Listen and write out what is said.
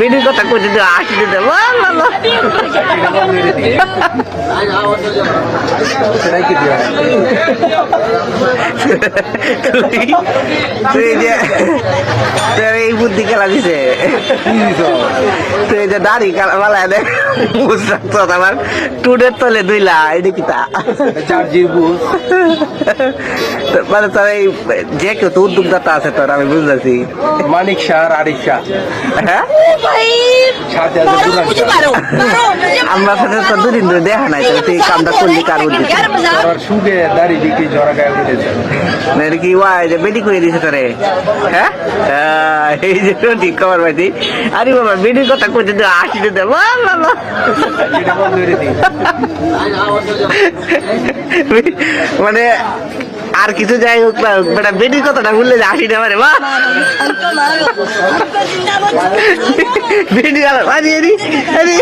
video কথা কইতে দিও আসি দিতে তুই যে তোর এই বুদ্ধি খেলা দিছে তুই যে দাড়ি খেলা দেখ বুঝ রাখতো আমার টুডের তলে দুইলা এটা কিতা মানে তোর এই যে কেউ তো উদ্যোগদাতা আছে তোর আমি বুঝতেছি মানিক শাহ আরিফ শাহ হ্যাঁ আমরা সাথে তো দুদিন ধরে দেখা নাই তাহলে তুই কামটা করলি কার বুদ্ধি সুগে দাড়ি বিক্রি জরা গায়ে উঠেছে মানে কি ওয়াই যে বেটি করে দিছে তোরে হ্যাঁ এই যে ঠিক খবর পাইছি আরে বাবা বেটির কথা কইতে দিও আসি দিতে মানে আর কিছু যাই হোক না বেটা বেটির কথাটা বললে যে আসি দেবে বা বেটি গেল আরে আরে